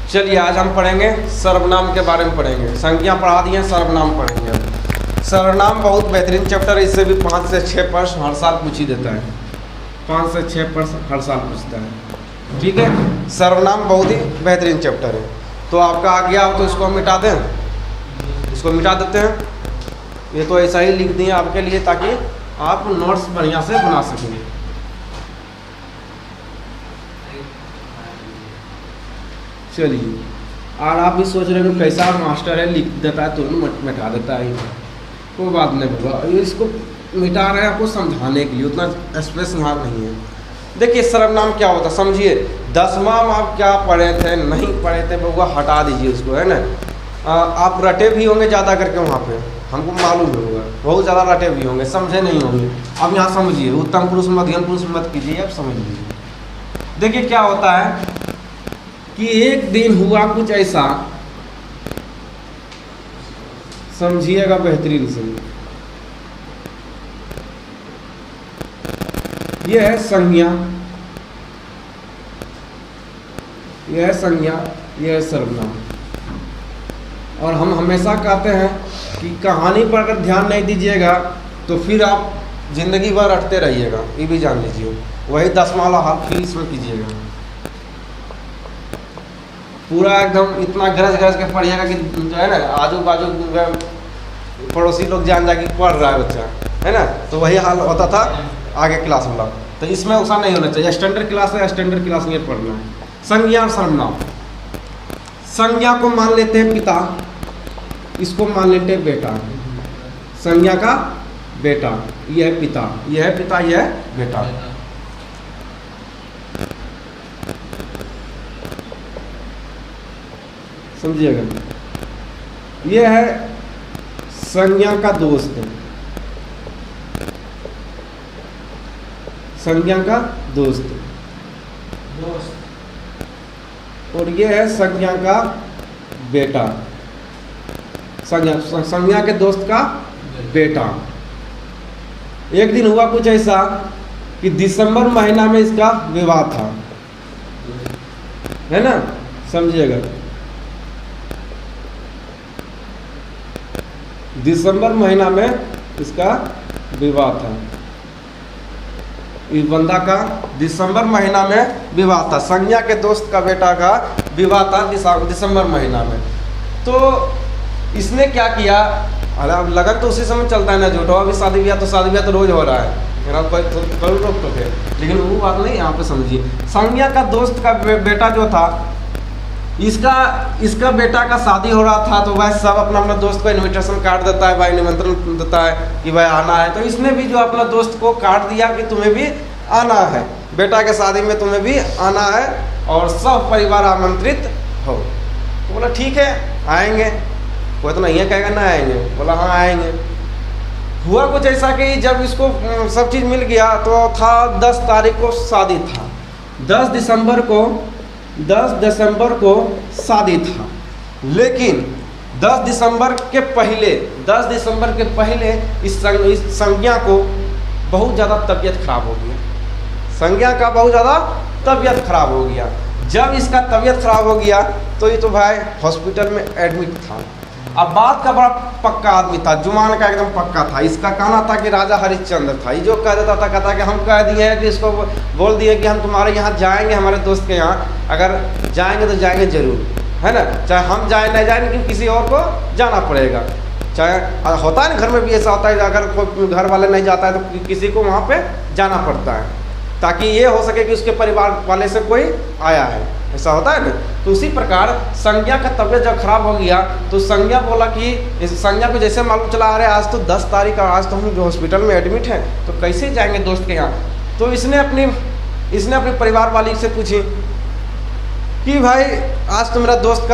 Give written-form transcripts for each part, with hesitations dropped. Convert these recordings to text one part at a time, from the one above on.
चलिए आज हम पढ़ेंगे सर्वनाम के बारे में पढ़ेंगे। संज्ञा पढ़ा दिए, सर्वनाम पढ़ेंगे। सर्वनाम बहुत बेहतरीन चैप्टर है, इससे भी 5 से 6 प्रश्न हर साल पूछ ही देता है। 5 से 6 प्रश्न हर साल पूछता है। ठीक है, सर्वनाम बहुत ही बेहतरीन चैप्टर है। तो आपका आ गया हो तो इसको हम मिटा दें, इसको मिटा देते हैं। ये तो ऐसा ही लिख दिए आपके लिए ताकि आप नोट्स बढ़िया से बना सकेंगे। चलिए, और आप भी सोच रहे हो कैसा मास्टर है, लिख देता है तुरंत मिटा देता है। कोई बात नहीं होगा, इसको मिटा रहे हैं आपको समझाने के लिए, उतना स्पेस यहाँ नहीं है। देखिए सर्वनाम क्या होता है समझिए। 10वां में आप क्या पढ़े थे नहीं पढ़े थे बउआ हटा दीजिए उसको, है ना। आप रटे भी होंगे ज़्यादा करके वहाँ पे, हमको मालूम होगा बहुत ज़्यादा रटे भी होंगे, समझे नहीं होंगे। अब यहाँ समझिए, उत्तम पुरुष मध्यम पुरुष मत कीजिए, अब समझ लीजिए। देखिए क्या होता है कि एक दिन हुआ कुछ ऐसा, समझिएगा बेहतरीन से। यह है संज्ञा, यह है संज्ञा, यह है सर्वनाम। और हम हमेशा कहते हैं कि कहानी पर अगर ध्यान नहीं दीजिएगा तो फिर आप जिंदगी भर रटते रहिएगा, ये भी जान लीजिए। वही 10वां वाला हाल फिर इसमें कीजिएगा, पूरा एकदम इतना गरज गरज के पढ़िएगा कि जो है ना आजू बाजू पड़ोसी लोग जान जाए कि पढ़ रहा है बच्चा, है ना। तो वही हाल होता था आगे क्लास वाला। तो इसमें ऐसा नहीं होना चाहिए। स्टैंडर्ड क्लास है, स्टैंडर्ड क्लास में पढ़ना है। संज्ञा और सर्वनाम। संज्ञा को मान लेते हैं पिता, इसको मान लेते हैं बेटा। संज्ञा का बेटा, यह है पिता, यह है पिता, यह है बेटा। समझिएगा, यह है संज्ञा का दोस्त, संज्ञा का दोस्त, और यह है संज्ञा का बेटा, संज्ञा के दोस्त का बेटा। एक दिन हुआ कुछ ऐसा कि दिसंबर महीना में इसका विवाह था, है ना। समझिएगा, दिसंबर महीना में इसका विवाह था। इस बंदा का दिसंबर महीना में विवाह था, संज्ञा के दोस्त का बेटा का विवाह था दिसंबर महीना में। तो इसने क्या किया, अरे लगन तो उसी समय चलता है ना झूठो। अभी शादी ब्याह तो रोज हो रहा है, कोई रोक टोक है, लेकिन वो बात नहीं यहाँ पे समझिए। संज्ञा का दोस्त का बेटा जो था, इसका बेटा का शादी हो रहा था। तो भाई सब अपना अपना दोस्त को इनविटेशन कार्ड देता है, भाई निमंत्रण देता है कि भाई आना है। तो इसने भी जो अपना दोस्त को कार्ड दिया कि तुम्हें भी आना है, बेटा के शादी में तुम्हें भी आना है और सब परिवार आमंत्रित हो। तो बोला ठीक है आएंगे, कोई तो नहीं है कहेगा ना आएंगे, बोला हाँ आएंगे। हुआ कुछ ऐसा कि जब इसको सब चीज़ मिल गया तो था 10 तारीख को शादी था, 10 दिसंबर को शादी था। लेकिन 10 दिसंबर के पहले इस संज्ञा को बहुत ज़्यादा तबीयत खराब हो गया। संज्ञा का बहुत ज़्यादा तबीयत खराब हो गया। जब इसका तबीयत खराब हो गया तो ये तो भाई हॉस्पिटल में एडमिट था। अब बात का बड़ा पक्का आदमी था, जुबान का एकदम पक्का था। इसका कहना था कि राजा हरिश्चंद्र था। ये जो कह देता था, कहता कि हम कह दिए हैं कि इसको बोल दिए कि हम तुम्हारे यहाँ जाएंगे, हमारे दोस्त के यहाँ अगर जाएंगे तो जाएंगे जरूर, है ना। चाहे हम जाए नहीं जाए, लेकिन किसी और को जाना पड़ेगा। चाहे होता है ना घर में भी ऐसा होता है, अगर कोई घर वाले नहीं जाता है तो किसी को वहाँ पर जाना पड़ता है, ताकि ये हो सके कि उसके परिवार वाले से कोई आया है, ऐसा होता है ना। तो उसी प्रकार संज्ञा का तबीयत जब खराब हो गया तो संज्ञा बोला कि इस संज्ञा को जैसे मालूम चला आ रहा है आज तो 10 तारीख, आज तो हम जो हॉस्पिटल में एडमिट हैं तो कैसे जाएंगे दोस्त के यहाँ। तो इसने अपने परिवार वाली से पूछी कि भाई आज तो मेरा दोस्त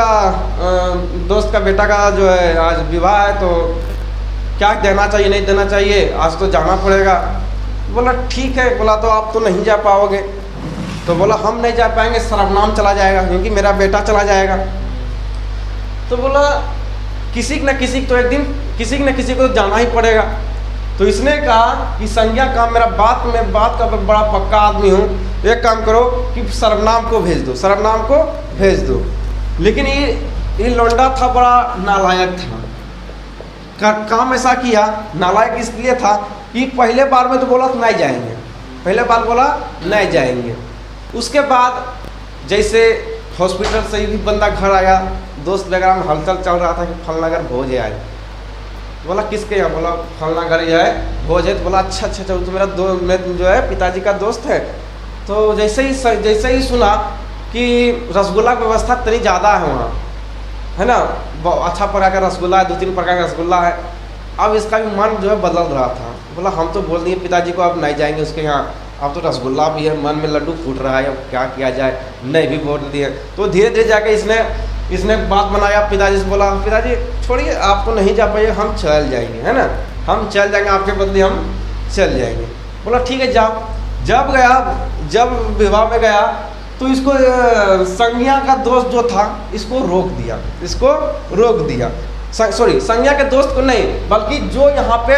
का बेटा का जो है आज विवाह है, तो क्या देना चाहिए नहीं देना चाहिए, आज तो जाना पड़ेगा। बोला ठीक है, बोला तो आप तो नहीं जा पाओगे। तो बोला हम नहीं जा पाएंगे, सर्वनाम चला जाएगा क्योंकि मेरा बेटा चला जाएगा। तो बोला किसी न किसी को जाना ही पड़ेगा। तो इसने कहा कि संज्ञा का मेरा बात का बड़ा पक्का आदमी हूँ, एक काम करो कि सर्वनाम को भेज दो, सर्वनाम को भेज दो। लेकिन ये लौंडा था बड़ा नालायक था। काम ऐसा किया, नालायक इसलिए था कि पहले बार में तो बोला तो नहीं जाएंगे, पहले बार बोला नहीं जाएंगे। उसके बाद जैसे हॉस्पिटल से भी बंदा घर आया, दोस्त वगैरह में हलचल चल रहा था कि फलना घर भोज आए। बोला किसके यहाँ? बोला फलना घर जो है भोज है। तो बोला अच्छा अच्छा अच्छा, तो मेरा जो है पिताजी का दोस्त है। तो जैसे ही सुना कि रसगुल्ला की व्यवस्था इतनी ज़्यादा है वहाँ, है ना, अच्छा प्रकार का रसगुल्ला है, 2-3 प्रकार का रसगुल्ला है। अब इसका भी मन जो है बदल रहा था। बोला हम तो बोल दिए पिताजी को अब नहीं जाएंगे उसके यहाँ, अब तो रसगुल्ला भी है, मन में लड्डू फूट रहा है, अब क्या किया जाए, नहीं भी बोल दिए। तो धीरे धीरे जाके इसने बात बनाया, पिताजी से बोला पिताजी छोड़िए आप तो नहीं जा पाइए, हम चल जाएंगे, है ना, हम चल जाएंगे, आपके बदले हम चल जाएंगे। बोला ठीक है जाओ। जब विवाह में गया तो इसको संज्ञा का दोस्त जो था इसको रोक दिया, सॉरी संज्ञा के दोस्त को नहीं, बल्कि जो यहाँ पे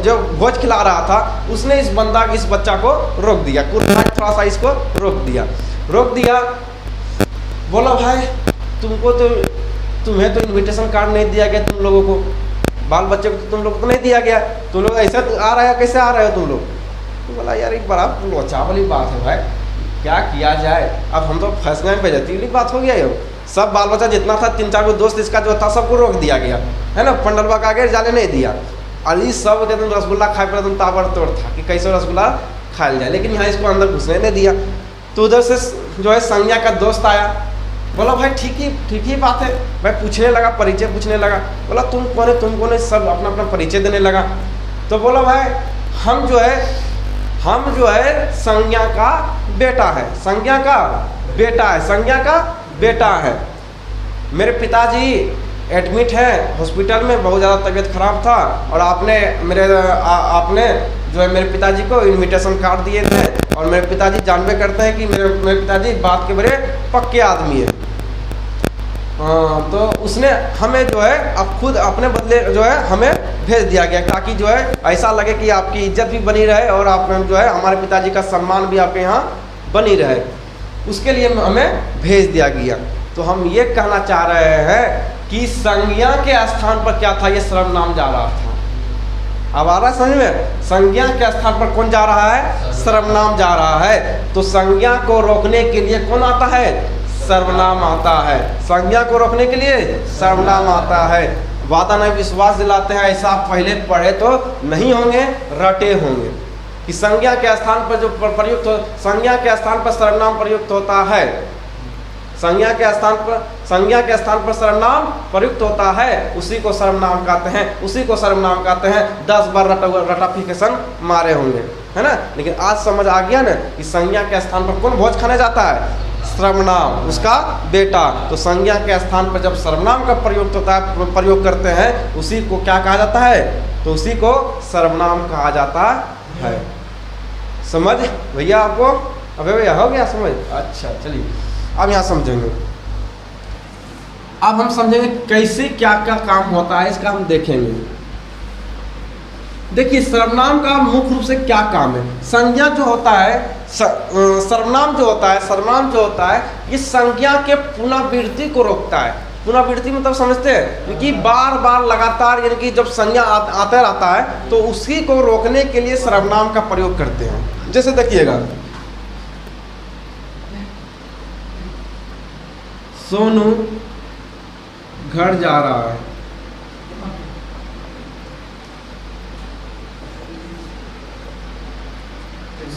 जो भोज खिला रहा था उसने इस बच्चा को रोक दिया, थोड़ा सा इसको रोक दिया। बोला भाई तुम्हें तो इनविटेशन कार्ड नहीं दिया गया, तुम लोगों को, बाल बच्चे को तुम लोगों को नहीं दिया गया, तुम लोग ऐसा आ रहा है, कैसे आ रहे हो तुम लोग? तो बोला यार एक बड़ा लोचा वाली बात है भाई, क्या किया जाए, अब हम तो फंस गए, बेइज्जती बात हो गया ये। सब बाल बच्चा जितना था 3-4 को दोस्त इसका जो था सबको रोक दिया गया, है ना, पंडलवा का आगे जाने नहीं दिया। और इस सब के तुम रसगुल्ला खाए पर तुम ताबड़तोड़ था कि कैसे रसगुल्ला खा जाए, लेकिन यहाँ इसको अंदर घुसने नहीं दिया। तो उधर से जो है संज्ञा का दोस्त आया, बोला भाई ठीक ही बात है भाई, पूछने लगा, परिचय पूछने लगा। बोला तुम कौन है, सब अपना अपना परिचय देने लगा। तो बोला भाई हम जो है संज्ञा का बेटा है, मेरे पिताजी एडमिट है हॉस्पिटल में, बहुत ज़्यादा तबीयत खराब था, और आपने जो है मेरे पिताजी को इनविटेशन कार्ड दिए थे, और मेरे पिताजी जानबे करते हैं कि मेरे पिताजी बात के बड़े पक्के आदमी है। तो उसने हमें जो है अब खुद अपने बदले जो है हमें भेज दिया गया, ताकि जो है ऐसा लगे कि आपकी इज्जत भी बनी रहे और आप जो है हमारे पिताजी का सम्मान भी आपके यहाँ बनी रहे, उसके लिए हमें भेज दिया गया। तो हम ये कहना चाह रहे हैं कि संज्ञा के स्थान पर क्या था, ये सर्वनाम जा रहा था। अब आ रहा है समझ में? संज्ञा के स्थान पर कौन जा रहा है? सर्वनाम जा रहा है। तो संज्ञा को रोकने के लिए कौन आता है? सर्वनाम आता है। संज्ञा को रोकने के लिए सर्वनाम आता है। वादा नहीं विश्वास दिलाते हैं, ऐसा आप पहले पढ़े तो नहीं होंगे, रटे होंगे कि संज्ञा के स्थान पर जो प्रयुक्त हो, संज्ञा के स्थान पर सर्वनाम प्रयुक्त होता है, संज्ञा के स्थान पर सर्वनाम प्रयुक्त होता है, उसी को सर्वनाम कहते हैं। 10 बार रटाफिकेशन मारे होंगे, है ना। लेकिन आज समझ आ गया ना कि संज्ञा के स्थान पर कौन भोज खाने जाता है? सर्वनाम, उसका बेटा। तो संज्ञा के स्थान पर जब सर्वनाम का प्रयोग करते हैं, उसी को क्या कहा जाता है? तो उसी को सर्वनाम कहा जाता है। समझ भैया आपको? अबे भैया हो गया समझ? अच्छा चलिए अब यहाँ समझेंगे। अब हम समझेंगे कैसे क्या क्या काम होता है, इसका हम देखेंगे। देखिए सर्वनाम का मुख्य रूप से क्या काम है। संज्ञा जो होता है, सर्वनाम जो होता है ये संज्ञा के पुनरावृत्ति को रोकता है। पुनरावृत्ति मतलब समझते हैं, क्योंकि बार बार लगातार, यानी कि जब संज्ञा आता रहता है तो उसी को रोकने के लिए सर्वनाम का प्रयोग करते हैं। जैसे देखिएगा, सोनू घर जा रहा है,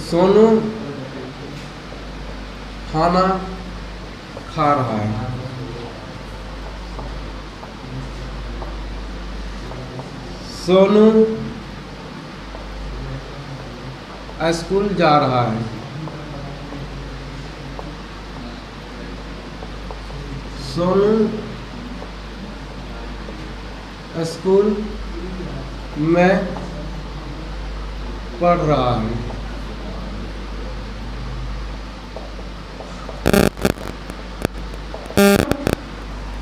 सोनू खाना खा रहा है, सोनू स्कूल जा रहा है, सोनू स्कूल में पढ़ रहा है।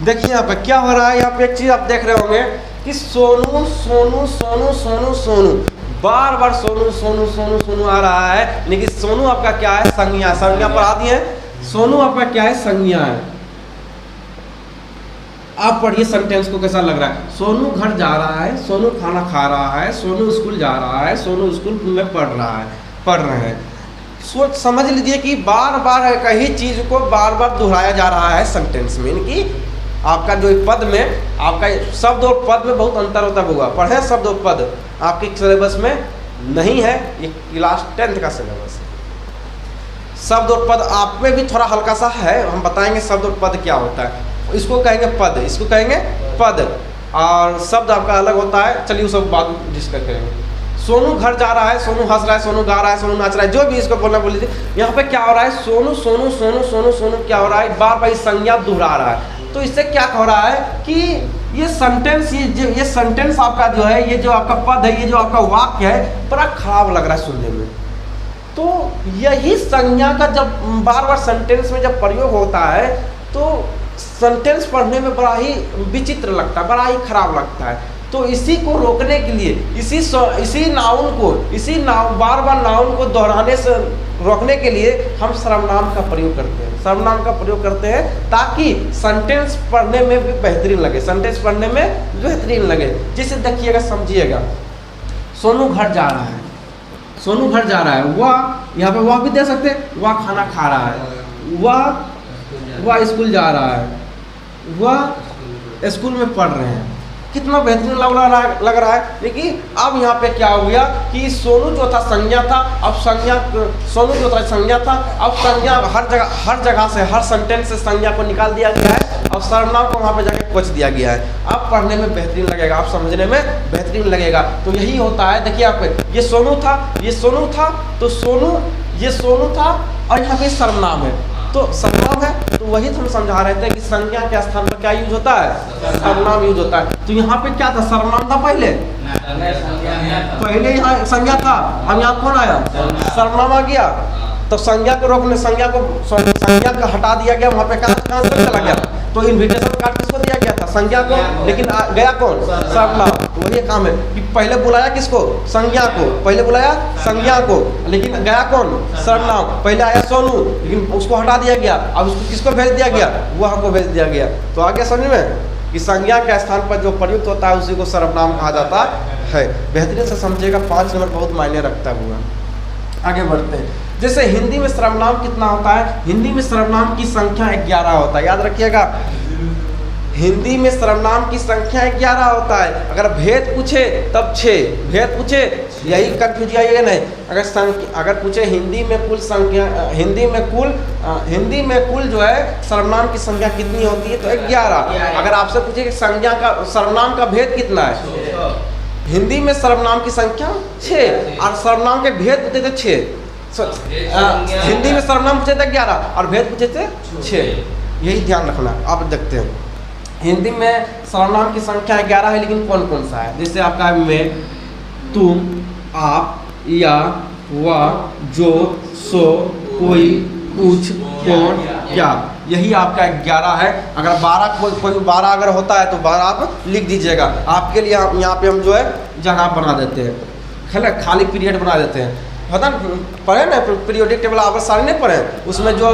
देखिए यहाँ पे क्या हो रहा है, यहाँ पे एक चीज आप देख रहे होंगे कि सोनू सोनू सोनू सोनू सोनू, बार बार सोनू सोनू सोनू सोनू आ रहा है। लेकिन सोनू आपका क्या है? संज्ञा। संज्ञा पर आदि है, सोनू आपका क्या है? संज्ञा है। आप पढ़िए सेंटेंस को कैसा लग रहा है। सोनू घर जा रहा है, सोनू खाना खा रहा है, सोनू स्कूल जा रहा है, सोनू स्कूल में पढ़ रहे हैं। सोच समझ लीजिए कि बार बार एक ही चीज़ को बार बार दोहराया जा रहा है सेंटेंस में। कि आपका जो पद में, आपका शब्द और पद में बहुत अंतर होता होगा। पढ़े शब्द और पद आपके सिलेबस में नहीं है, ये क्लास 10th का सिलेबस है। शब्द और पद आप में भी थोड़ा हल्का सा है, हम बताएंगे शब्द और पद क्या होता है। इसको कहेंगे पद, इसको कहेंगे पद, और शब्द आपका अलग होता है। चलिए उस सब बात डिस्कस करेंगे। सोनू घर जा रहा है, सोनू हंस रहा है, सोनू गा रहा है, सोनू नाच रहा है, जो भी इसको बोलना बोल लीजिए। यहाँ पे क्या हो रहा है, सोनू सोनू सोनू सोनू सोनू क्या हो रहा है, बार बार संज्ञा दोहरा रहा है। तो इससे क्या हो रहा है कि ये सेंटेंस, ये सेंटेंस आपका जो है, ये जो आपका पद है, ये जो आपका वाक्य है, बड़ा खराब लग रहा है सुनने में। तो यही संज्ञा का जब बार बार सेंटेंस में जब प्रयोग होता है तो सेंटेंस पढ़ने में बड़ा ही विचित्र लगता है, बड़ा ही खराब लगता है। तो इसी को रोकने के लिए, इसी नाउन को, बार बार नाउन को दोहराने से रोकने के लिए हम सर्वनाम का प्रयोग करते हैं। सर्वनाम का प्रयोग करते हैं ताकि सेंटेंस पढ़ने में भी बेहतरीन लगे, सेंटेंस पढ़ने में बेहतरीन लगे। जैसे देखिएगा, समझिएगा, सोनू घर जा रहा है, सोनू घर जा रहा है, वह यहाँ पे वह भी दे सकते हैं, वह खाना खा रहा है, वह स्कूल जा रहा है, वह स्कूल में पढ़ रहे हैं। कितना बेहतरीन लग रहा है। लेकिन अब यहाँ पे क्या हो गया कि सोनू जो था संज्ञा था, अब सोनू जो था संज्ञा था, अब संज्ञा हर जगह से, हर सेंटेंस से संज्ञा को निकाल दिया गया है। अब सर्वनाम को वहाँ पे जाके कोच दिया गया है। अब पढ़ने में बेहतरीन लगेगा, आप समझने में बेहतरीन लगेगा। तो यही होता है। देखिए आप, ये सोनू था, तो ये सोनू था, और यहाँ पे सर्वनाम है, तो सर्वनाम है। तो वही तो हम समझा रहे थे कि संज्ञा के स्थान पर क्या यूज होता है, सर्वनाम यूज होता है। तो यहाँ पे क्या था, सर्वनाम था पहले यहाँ संज्ञा था, अब यहाँ कौन आया, सर्वनाम आ गया। तो संज्ञा को रोकने, संज्ञा को हटा दिया गया, वहाँ पे कहाँ चला गया। तो इन्विटेशन कार्ड किसको दिया गया था, संज्ञा को, लेकिन गया कौन, सर्वनाम। तो वही काम है कि पहले बुलाया किसको, संज्ञा को, पहले बुलाया संज्ञा को, लेकिन गया कौन, सर्वनाम। पहले आया सोनू, लेकिन उसको हटा दिया गया, अब उसको किसको भेज दिया गया, वह हमको भेज दिया गया। तो आगे समझ में कि संज्ञा के स्थान पर जो प्रयुक्त होता है उसी को सर्वनाम कहा जाता है। बेहतरीन से समझिएगा, 5 नंबर बहुत मायने रखता हुआ। आगे बढ़ते हैं। जैसे हिंदी में सर्वनाम कितना होता है, हिंदी में सर्वनाम की संख्या 11 होता है। याद रखिएगा, हिंदी में सर्वनाम की संख्या 11 होता है। अगर भेद पूछे तब 6, भेद पूछे, यही कंफ्यूज ये नहीं। अगर पूछे हिंदी में कुल संख्या, हिंदी में कुल जो है सर्वनाम की संख्या कितनी होती है, तो 11। अगर आपसे पूछे कि सर्वनाम का भेद कितना है, हिंदी में सर्वनाम की संख्या 6 और सर्वनाम के भेद पूछे थे 6। हिंदी में सर्वनाम पूछे थे 11 और भेद पूछे थे 6। यही ध्यान रखना। आप देखते हैं हिंदी में सर्वनाम की संख्या 11 है, लेकिन कौन कौन सा है। जैसे आपका मैं, तुम, आप, या, वह, जो, सो, कोई, कुछ, कौन, क्या, यही आपका 11 है। अगर 12 अगर होता है तो 12 आप लिख दीजिएगा। आपके लिए यहाँ पे हम जो है जगह बना देते हैं, खाली पीरियड बना देते हैं। पता पढ़े ना पीरियोडिक टेबल आप सारे नहीं पढ़े, उसमें जो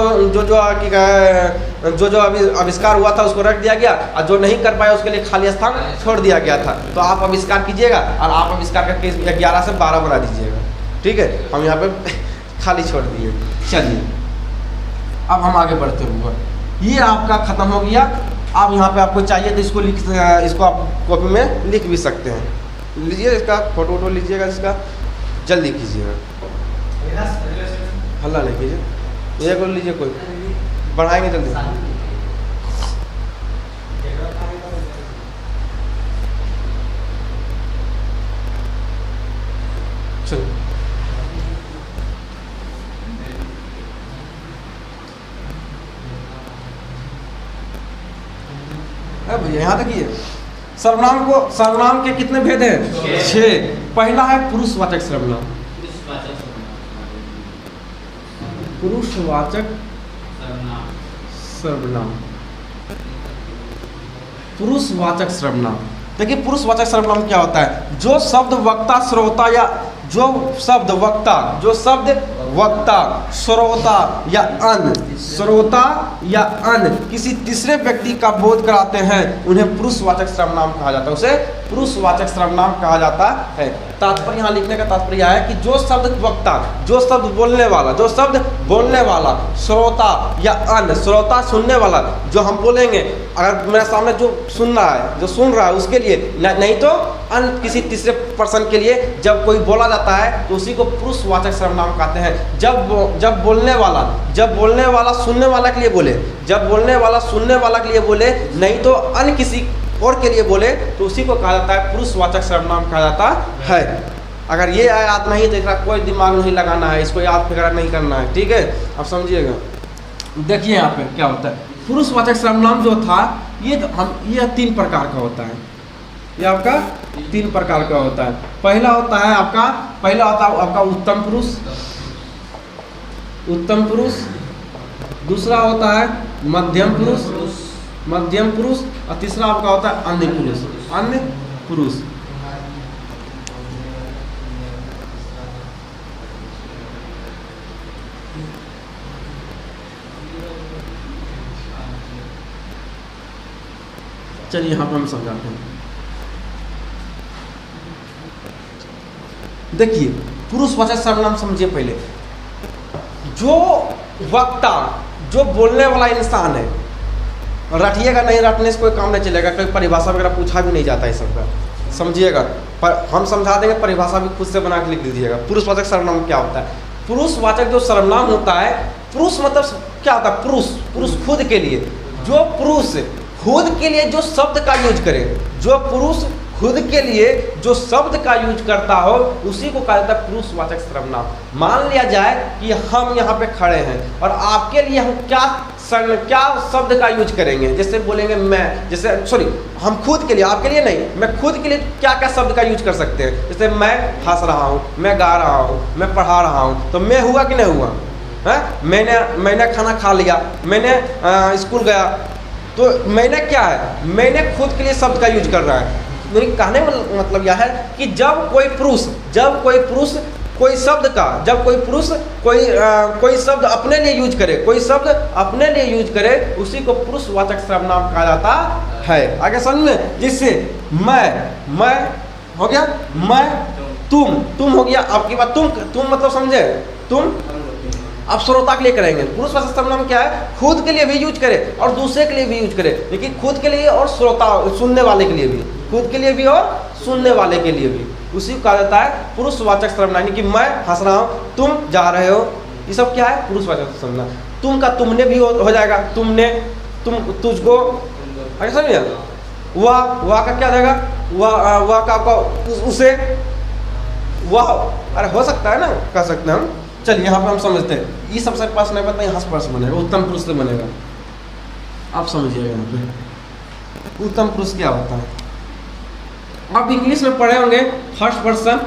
आविष्कार हुआ था उसको रख दिया गया, और जो नहीं कर पाया उसके लिए खाली स्थान छोड़ दिया गया था। तो आप आविष्कार कीजिएगा और आप आविष्कार का केस 11 से 12 बना दीजिएगा। ठीक है, हम यहाँ पे खाली छोड़ दिए। चलिए अब हम आगे बढ़ते हुए, ये आपका खत्म हो गया। अब यहाँ पे आपको चाहिए तो इसको आप कॉपी में लिख भी सकते हैं। लीजिए इसका फोटो लीजिएगा, इसका जल्दी कीजिएगा, हल्ला नहीं कीजिए। ये कर लीजिए, कोई बढ़ाएंगे जल्दी। चलो भैया यहाँ तक ही है। सर्वनाम के कितने भेद हैं, 6। पहला है पुरुषवाचक सर्वनाम, पुरुषवाचक सर्वनाम, पुरुषवाचक सर्वनाम। देखिए पुरुषवाचक सर्वनाम क्या होता है, जो शब्द वक्ता, श्रोता या जो शब्द वक्ता, श्रोता या अन्य, श्रोता या अन्य किसी तीसरे व्यक्ति का बोध कराते हैं, उन्हें पुरुषवाचक सर्वनाम कहा जाता है, उसे पुरुषवाचक सर्वनाम कहा जाता है। तात्पर्य यहाँ लिखने का तात्पर्य है कि जो शब्द वक्ता, जो शब्द बोलने वाला, जो शब्द बोलने वाला, श्रोता या अन्य, श्रोता सुनने वाला, जो हम बोलेंगे, अगर मेरे सामने जो सुन रहा है, जो सुन रहा है उसके लिए, नहीं तो अन्य किसी तीसरे पर्सन के लिए जब कोई बोला जाता है तो उसी को पुरुषवाचक सर्वनाम कहते हैं। जब बोलने वाला सुनने वाला के लिए बोले, जब बोलने वाला सुनने वाला के लिए बोले, नहीं तो अन्य किसी और के लिए बोले, तो उसी को कहा जाता है पुरुषवाचक सर्वनाम कहा जाता है। अगर ये याद नहीं तो इसका कोई दिमाग नहीं लगाना है, इसको याद वगैरह नहीं करना है, ठीक है। अब समझिएगा, देखिए यहाँ पे क्या होता है। पुरुषवाचक सर्वनाम जो था ये 3 प्रकार का होता है, ये आपका 3 प्रकार का होता है। पहला होता है आपका उत्तम पुरुष, दूसरा होता है मध्यम पुरुष, और तीसरा आपका होता है अन्य पुरुष। चलिए यहाँ पर हम समझाते हैं। देखिए पुरुषवाचक सर्वनाम समझिए पहले। जो वक्ता, जो बोलने वाला इंसान है, रटिएगा नहीं, रटने से कोई काम नहीं चलेगा, कोई परिभाषा वगैरह पूछा भी नहीं जाता है सबका, समझिएगा। पर हम समझा देंगे, परिभाषा भी खुद से बना के लिख दीजिएगा। पुरुषवाचक सर्वनाम क्या होता है? पुरुषवाचक जो सर्वनाम होता है, पुरुष मतलब क्या होता है? पुरुष खुद के लिए, जो पुरुष खुद के लिए जो शब्द का यूज करे, जो पुरुष खुद के लिए जो शब्द का यूज करता हो, उसी को कहा जाता है पुरुषवाचक सर्वनाम। मान लिया जाए कि हम यहाँ पे खड़े हैं और आपके लिए हम क्या शब्द का यूज करेंगे, जैसे बोलेंगे मैं, जैसे सॉरी हम खुद के लिए, आपके लिए नहीं, मैं खुद के लिए क्या क्या शब्द का यूज कर सकते हैं। जैसे मैं हंस रहा हूँ, मैं गा रहा हूँ, मैं पढ़ा रहा हूँ, तो मैं हुआ कि नहीं हुआ है? मैंने खाना खा लिया, मैंने स्कूल गया, तो मैंने क्या है, मैंने खुद के लिए शब्द का यूज कर रहा है। मेरे कहने का मतलब यह है कि जब कोई पुरुष कोई शब्द का, जब कोई पुरुष कोई शब्द अपने लिए यूज करे, कोई शब्द अपने लिए यूज करे, उसी को पुरुषवाचक सर्वनाम कहा जाता है। आगे समझ में, जिससे मैं हो गया, मैं तुम हो गया, आपकी बात तुम मतलब समझे, तुम आप श्रोता के लिए करेंगे। पुरुषवाचक सर्वनाम क्या है? खुद के लिए भी यूज करे और दूसरे के लिए भी यूज करे, लेकिन खुद के लिए और श्रोता सुनने वाले के लिए भी, खुद के लिए भी और सुनने वाले के लिए भी, उसी को कहा जाता है पुरुषवाचक सर्वनाम। कि मैं हंस रहा हूँ, तुम जा रहे हो, ये सब क्या है? पुरुषवाचक सर्वनाम। तुम का तुमने भी हो जाएगा, तुमने, तुझको, अरे समझिए। वह का क्या जाएगा? वह का आपका उसे, वह, अरे हो सकता है ना, कह सकते हैं हम। चलिए यहाँ पर हम समझते हैं, ये सबसे पास नहीं पता, यहाँ से बनेगा, उत्तम पुरुष से बनेगा। आप समझिएगा यहाँ पे उत्तम पुरुष क्या होता है। आप इंग्लिश में पढ़े होंगे फर्स्ट पर्सन,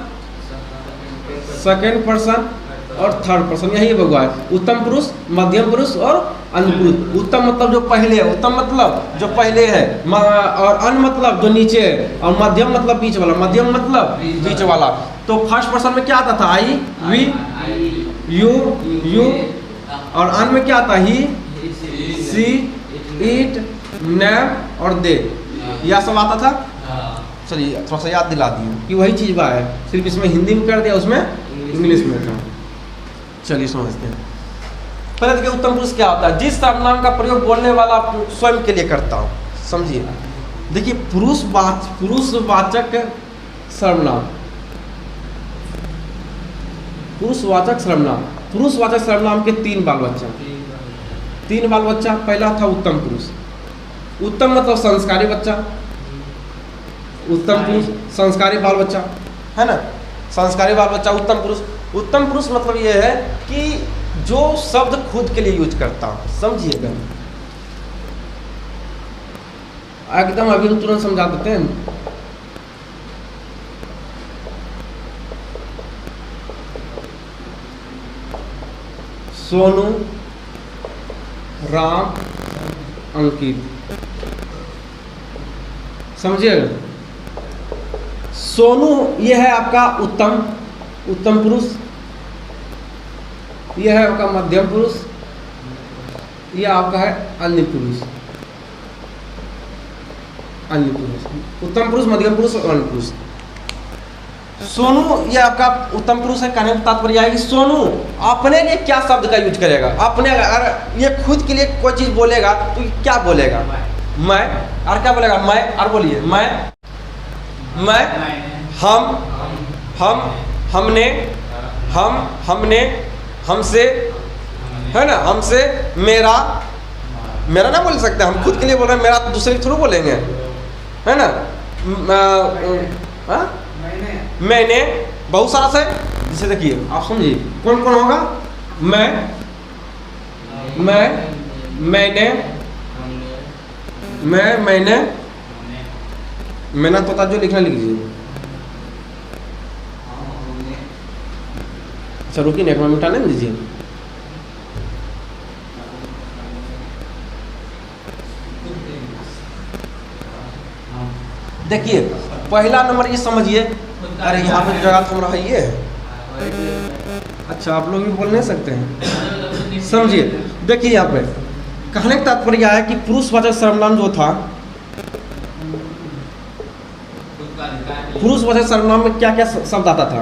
सेकंड पर्सन और थर्ड पर्सन, यही हुआ है। उत्तम पुरुष, मध्यम पुरुष और अन्य पुरुष। उत्तम मतलब जो पहले है, उत्तम मतलब जो पहले है, और अन्य मतलब जो नीचे है, और मध्यम मतलब बीच वाला, मध्यम मतलब बीच वाला। तो फर्स्ट पर्सन में क्या आता था? आई, वी, यू, और अन्य में क्या आता? ही, सी, इट, नेम और दे, यह सब आता था। चलिए थोड़ा सा याद दिला दिए कि वही चीज़ बा है, सिर्फ इसमें हिंदी में कर दिया, उसमें इंग्लिश में था। चलिए समझते हैं। पहले देखिए उत्तम पुरुष क्या होता है? जिस सर्वनाम का प्रयोग बोलने वाला स्वयं के लिए करता हो, समझिए। देखिए पुरुषवाचक सर्वनाम, पुरुषवाचक सर्वनाम के 3 बाल बच्चा। पहला था उत्तम पुरुष। उत्तम मतलब संस्कारी बच्चा, उत्तम पुरुष संस्कारी बाल बच्चा, है ना, संस्कारी बाल बच्चा उत्तम पुरुष। उत्तम पुरुष मतलब ये है कि जो शब्द खुद के लिए यूज करता हो, समझिएगा। एकदम अभी हम तुरंत समझा देते हैं। सोनू, राम, अंकित, समझिएगा। सोनू ये है आपका उत्तम पुरुष, ये है आपका मध्यम पुरुष, ये आपका है अन्य पुरुष। अन्य पुरुष, उत्तम पुरुष, मध्यम पुरुष और अन्य पुरुष। सोनू ये आपका उत्तम पुरुष है। कहने का तात्पर्य है कि सोनू अपने लिए क्या शब्द का यूज करेगा। अपने अगर ये खुद के लिए कोई चीज बोलेगा तो ये क्या बोलेगा? मैं। और क्या बोलेगा? मैं। और बोलिए मैं, हम, हमने, हमने, हमसे, है ना, हमसे, मेरा। मेरा ना बोल सकते, हम खुद के लिए बोल रहे हैं, मेरा तो दूसरे के थ्रू बोलेंगे, है ना। मैंने बहुत सारा से, जैसे देखिए आप समझिए कौन कौन होगा। मैंने, मैंने तो जो लिखना लिख लीजिए। अच्छा रुकिए ना, एक मिनट मिटाने दीजिए। देखिए पहला नंबर ये समझिए। अरे यहाँ पे जगह थम रहा है ये है। अच्छा आप लोग भी बोल नहीं सकते हैं, समझिए। देखिए यहाँ पे कहने का तात्पर्य है कि पुरुषवाचक सर्वनाम जो था, पुरुषवाचक सर्वनाम में क्या क्या शब्द आता था?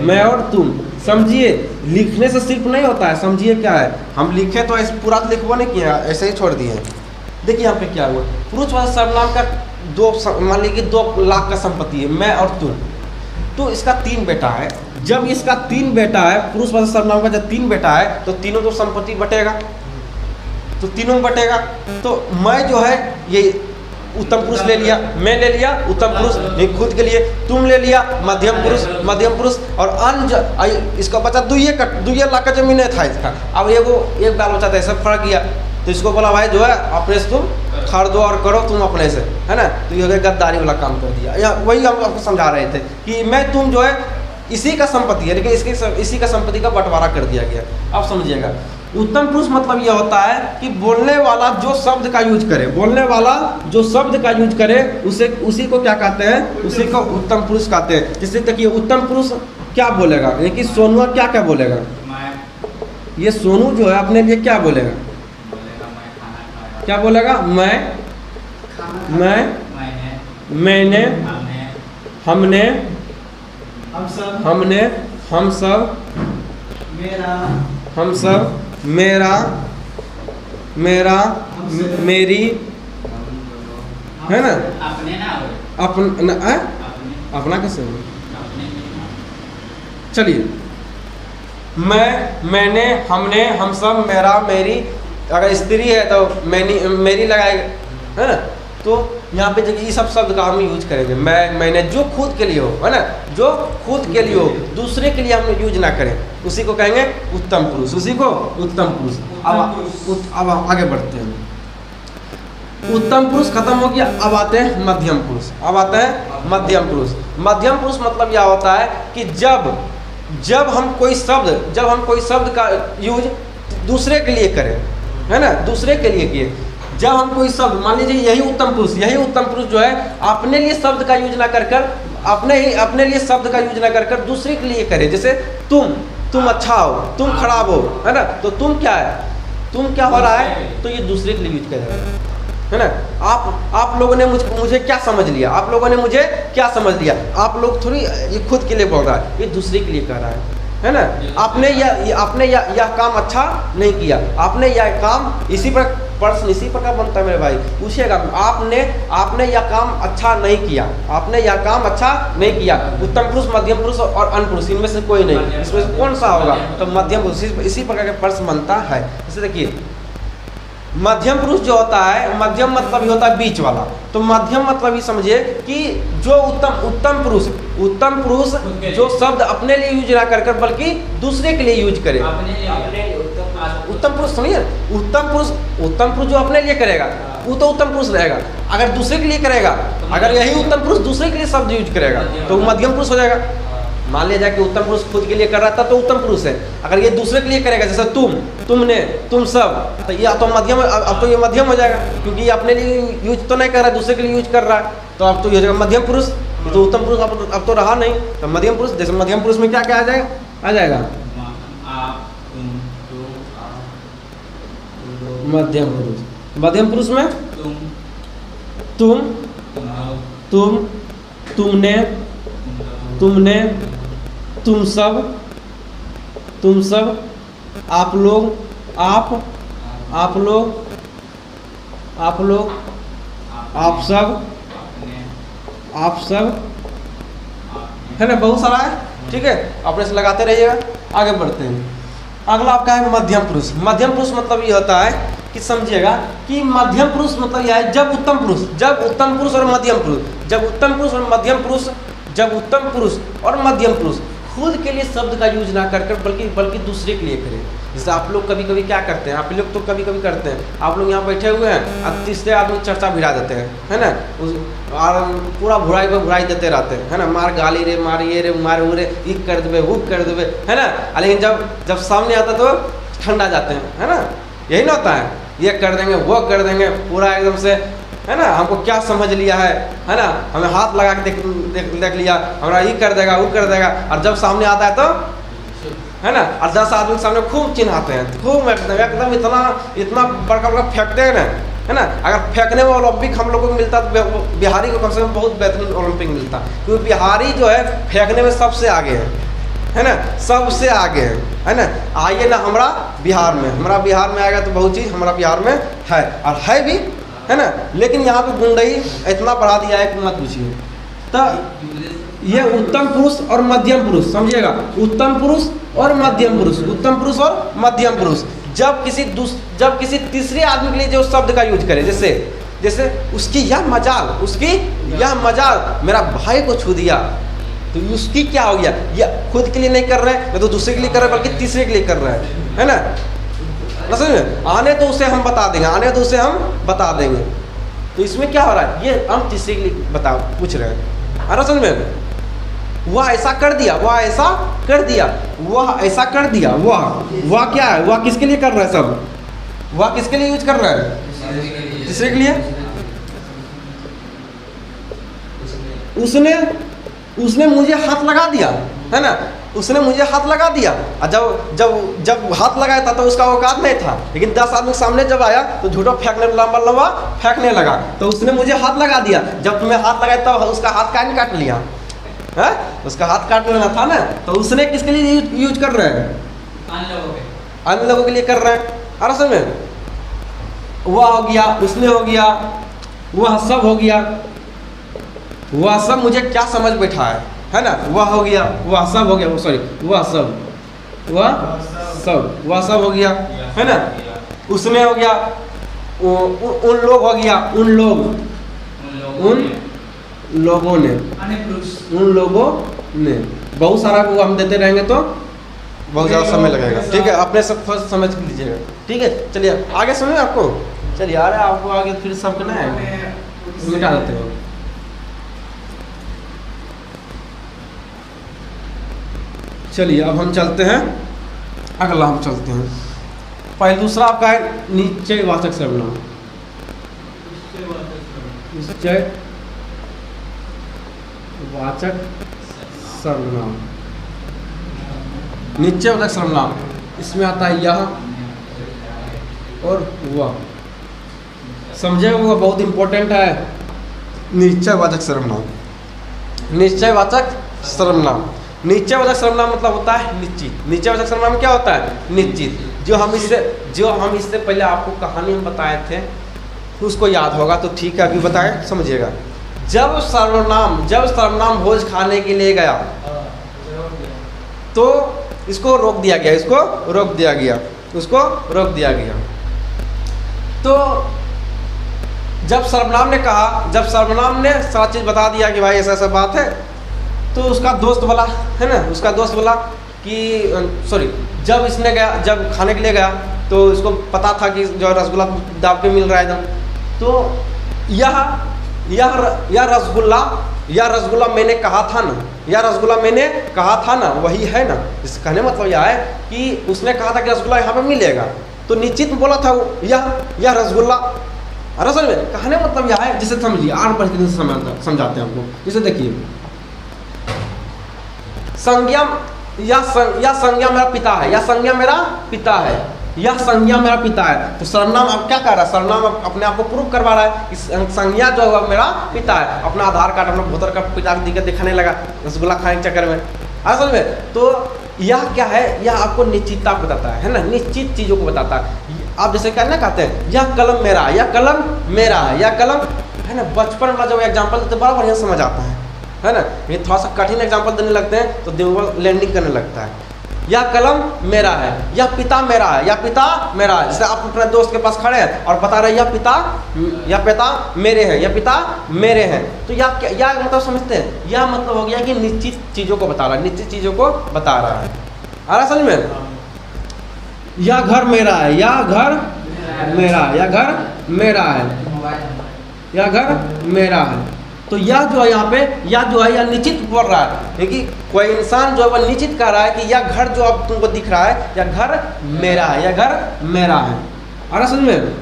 मैं और तुम। समझिए लिखने से सिर्फ नहीं होता है, समझिए क्या है। हम लिखे तो ऐसे पूरा लिखवा नहीं किया, ऐसे ही छोड़ दिए। देखिए यहाँ पे क्या हुआ, पुरुषवाचक सर्वनाम का मान लीजिए 2 लाख का संपत्ति है, मैं और तुम। तो इसका 3 बेटा है। जब इसका 3 बेटा है, पुरुषवाचक सर्वनाम का जब 3 बेटा है तो तीनों तो संपत्ति बटेगा, तो तीनों में बटेगा। तो मैं जो है ये उत्तम पुरुष ले लिया, मैं ले लिया उत्तम पुरुष, ये खुद के लिए। तुम ले लिया मध्यम पुरुष। और अन्य इसका बचा 2 लाख का जमीन था इसका। अब एक बाल बचा था, सब फर्क गया। तो इसको बोला भाई जो है अपने से तुम खरीदो और करो तुम अपने से, है ना। तो ये गद्दारी वाला काम कर दिया। या वही हम आपको समझा रहे थे कि मैं तुम जो है इसी का संपत्ति है, लेकिन इसी का संपत्ति का बंटवारा कर दिया गया। आप समझिएगा उत्तम पुरुष मतलब यह होता है कि बोलने वाला जो शब्द का यूज करे, बोलने वाला जो शब्द का यूज करे उसी को क्या कहते हैं? उसी को उत्तम पुरुष कहते हैं। जैसे देखिए उत्तम पुरुष क्या बोलेगा, यानी सोनू क्या क्या बोलेगा? ये सोनू जो है अपने लिए क्या बोलेगा? क्या बोलेगा? मैं, मैंने, हमने, हम सब, मेरा, मेरी, है ना। अपना कैसे? चलिए मैंने, हमने, हम सब, मेरा, मेरी। अगर स्त्री है तो मेरी लगाएगा, है ना। तो यहाँ पे जगह ये सब शब्द का हम यूज करेंगे। मैंने जो खुद के लिए हो, है ना, जो खुद के लिए हो, दूसरे के लिए हम यूज ना करें, उसी को कहेंगे उत्तम पुरुष, उसी को उत्तम पुरुष। अब आगे बढ़ते हैं। उत्तम पुरुष खत्म हो गया, अब आते हैं मध्यम पुरुष। मध्यम पुरुष मतलब यह होता है कि जब हम कोई शब्द का यूज दूसरे के लिए करें, है ना, दूसरे के लिए किए। जब हम कोई शब्द, मान लीजिए यही उत्तम पुरुष जो है अपने लिए शब्द का यूज ना कर अपने लिए शब्द का यूज ना कर दूसरे के लिए करे। जैसे तुम अच्छा हो, तुम खराब हो, है ना। तो तुम क्या है, तुम क्या हो रहा है, तो ये दूसरे के लिए यूज करेगा, है ना। आप लोगों ने मुझे क्या समझ लिया, आप लोगों ने मुझे क्या समझ लिया। आप लोग थोड़ी ये खुद के लिए बोल रहा है, ये दूसरे के लिए कर रहा है ना। आपने यह काम अच्छा नहीं किया, आपने यह काम इसी पर प्रश्न इसी प्रकार बनता है मेरे भाई, पूछिएगा आपने यह काम अच्छा नहीं किया, आपने यह काम अच्छा नहीं किया। उत्तम पुरुष, मध्यम पुरुष और अन्य पुरुष, इनमें से कोई नहीं, इसमें से कौन सा होगा? तो मध्यम पुरुष। इसी प्रकार के प्रश्न बनता है। जैसे देखिए मध्यम पुरुष जो होता है, मध्यम मतलब ही होता है बीच वाला। तो मध्यम मतलब ही समझिए कि जो उत्तम पुरुष जो शब्द अपने लिए यूज ना कर बल्कि दूसरे के लिए यूज करे। उत्तम पुरुष समझिए, उत्तम पुरुष जो अपने लिए करेगा वो तो उत्तम पुरुष रहेगा। अगर दूसरे के लिए करेगा, अगर यही उत्तम पुरुष दूसरे के लिए शब्द यूज करेगा तो वो मध्यम पुरुष हो जाएगा। मान लिया जाए कि उत्तम पुरुष खुद के लिए कर रहा था तो उत्तम पुरुष है। अगर ये दूसरे के लिए करेगा, जैसे तुमने, तुम सब, तो ये तो मध्यम, अब तो ये मध्यम हो जाएगा, क्योंकि ये अपने लिए यूज तो नहीं कर रहा है, दूसरे के लिए यूज कर रहा है। तो अब तो ये हो जाएगा मध्यम पुरुष। तो उत्तम पुरुष अब तो रहा नहीं, तो मध्यम पुरुष। जैसे मध्यम पुरुष में क्या क्या आ जाएगा? मध्यम पुरुष। मध्यम पुरुष में तुम, तुम, तुमने, तुमने, तुम सब, आप लोग, आप लोग, आप लोग, आप सब, है ना, बहुत सारा है। ठीक है, अपने से लगाते रहिएगा। आगे बढ़ते हैं। अगला आपका है मध्यम पुरुष। मध्यम पुरुष मतलब ये होता है कि समझिएगा कि मध्यम पुरुष मतलब यह है जब उत्तम पुरुष और मध्यम पुरुष, जब उत्तम पुरुष और मध्यम पुरुष, जब उत्तम पुरुष और मध्यम पुरुष खुद के लिए शब्द का यूज ना कर बल्कि दूसरे के लिए करें। जैसे आप लोग कभी कभी क्या करते हैं, आप लोग तो कभी कभी करते हैं, आप लोग यहाँ बैठे हुए हैं और तीसरे आदमी चर्चा भिड़ा देते हैं, है ना, और पूरा बुराई पर बुराई देते रहते हैं, है ना, मार गाली रे, मार ये रे, मार वो रे, ये कर देवे, वो कर देवे, है ना। लेकिन जब सामने आता तो ठंडा जाते हैं, है ना, यही ना होता है। ये कर देंगे, वो कर देंगे, पूरा एकदम से, है ना, हमको क्या समझ लिया है ना, हमें हाथ लगा के देख लिया, हमारा ये कर देगा, वो कर देगा। और जब सामने आता है तो, है ना, और 10 आदमी के सामने खूब चिन्हाते हैं, खूब एकदम इतना बड़का फेंकते हैं ना, है ना। अगर फेंकने में ओलंपिक हम लोगों को मिलता तो बिहारी को कम से कम बहुत बेहतरीन ओलंपिक मिलता, क्योंकि बिहारी जो है फेंकने में सबसे आगे है ना, सबसे आगे है ना। आइए ना हमारा बिहार में आएगा तो बहुत चीज़ हमारा बिहार में है, और है भी, है ना। लेकिन यहाँ पे गुंडई इतना बढ़ा दिया है कि मत पूछिए। तो ये उत्तम पुरुष और मध्यम पुरुष, समझिएगा, उत्तम पुरुष और मध्यम पुरुष, उत्तम पुरुष और मध्यम पुरुष जब किसी तीसरे आदमी के लिए जो शब्द का यूज करे, जैसे उसकी यह मजाल मेरा भाई को छू दिया, तो उसकी क्या हो गया, ये खुद के लिए नहीं कर रहे हैं, मैं तो दूसरे के लिए कर रहे हैं, बल्कि तीसरे के लिए कर रहे हैं, है ना। समझ में आने तो उसे हम बता देंगे, तो इसमें क्या हो रहा है, ये हम तीसरे के लिए पूछ रहे हैं। अरे समझ में, वह ऐसा कर दिया, वह ऐसा कर दिया, वह क्या है, वह किसके लिए कर रहा है, सब वह किसके लिए यूज कर रहा है, तीसरे के लिए। उसने मुझे हाथ लगा दिया, है ना, उसने मुझे हाथ लगा दिया, और जब हाथ लगाया था तो उसका औकात नहीं था, लेकिन 10 आदमी सामने जब आया तो झूठा लंबा फेंकने लगा, तो उसने मुझे हाथ लगा दिया। जब तुम्हें हाथ लगाया तो उसका हाथ काहे नहीं काट लिया, है, उसका हाथ काट लेना था ना। तो उसने किसके लिए यूज कर रहे हैं, अन्य लोगों के लिए कर रहे हैं। अरे समझ में, वह हो गया, उसने हो गया, वह सब हो गया, वह सब मुझे क्या समझ बैठा है ना, वह हो गया, वह सब हो गया, वह सब हो गया, है ना, उसने हो गया, उन लोग हो गया, उन लोगों ने, बहुत सारा को हम देते रहेंगे तो बहुत ज़्यादा समय लगेगा। ठीक है, अपने सब फर्स्ट समझ लीजिएगा। ठीक है, चलिए आगे समझ आपको, चलिए आ रहे हैं आपको आगे, फिर सब करना है मिटा देते हो। चलिए अब हम चलते हैं, अगला हम चलते हैं। पहले दूसरा आपका है निश्चयवाचक सर्वनाम। निश्चयवाचक सर्वनाम इसमें आता है यह और वह, समझे, वो बहुत इंपॉर्टेंट है। निश्चयवाचक सर्वनाम निश्चयवाचक सर्वनाम मतलब होता है निश्चित। निश्चयवाचक सर्वनाम क्या होता है, निश्चित। जो हम इससे पहले आपको कहानी हम बताए थे उसको याद होगा तो ठीक है, अभी बताएं, समझिएगा। जब सर्वनाम भोज खाने के लिए गया तो इसको रोक दिया गया। तो जब सर्वनाम ने सारा चीज़ बता दिया कि भाई ऐसा बात है, तो उसका दोस्त बोला, है ना, कि जब खाने के लिए गया तो इसको पता था कि जो रसगुल्ला दाब पे मिल रहा है एकदम, तो यह रसगुल्ला मैंने कहा था ना, वही है ना। इस कहने मतलब यह है कि उसने कहा था कि रसगुल्ला यहाँ पे मिलेगा, तो निश्चित बोला था यह रसगुल्ला। अरे समझ में, कहने मतलब यह है, जिसे समझिए आर पर समझाते हैं आपको। जिसे देखिए, संज्ञा मेरा पिता है, यह संज्ञा मेरा पिता है। तो सर्वनाम अब क्या कर रहा है, सर्वनाम अपने आप को प्रूव करवा रहा है कि संज्ञा जो है मेरा पिता है। अपना आधार कार्ड अपना वोटर कार्ड पिता दिखाने लगा रसगुल्ला खाने के चक्कर में, असल में। तो यह क्या है, यह आपको निश्चितता बताता है ना, निश्चित चीज़ों को बताता है। आप जैसे कहना कहते हैं यह कलम मेरा है, यह कलम मेरा है, यह कलम है ना। बचपन वाला जब एग्जाम्पल देते बड़ा बढ़िया समझ आता है ना। ये थोड़ा सा कठिन एग्जाम्पल देने लगते हैं तो दिमाग लैंडिंग करने लगता है। यह कलम मेरा है, यह पिता मेरा है, यह पिता मेरा है। जैसे आप अपने दोस्त के पास खड़े हैं और बता रहे हैं यह पिता मेरे हैं, यह पिता मेरे हैं। तो यह मतलब समझते हैं, यह मतलब हो गया कि निश्चित चीज़ों को बता रहा है, निश्चित चीज़ों को बता रहा है। आ रहा समझ में? यह घर मेरा है, यह घर मेरा है, यह घर मेरा है, यह घर मेरा है। तो यह जो है यहाँ पे, यह जो है यह निश्चित बोल रहा है, क्योंकि कोई इंसान जो है वह निश्चित कर रहा है कि यह घर जो अब तुमको दिख रहा है, यह घर मेरा है, यह घर मेरा है। आ रहा समझ में?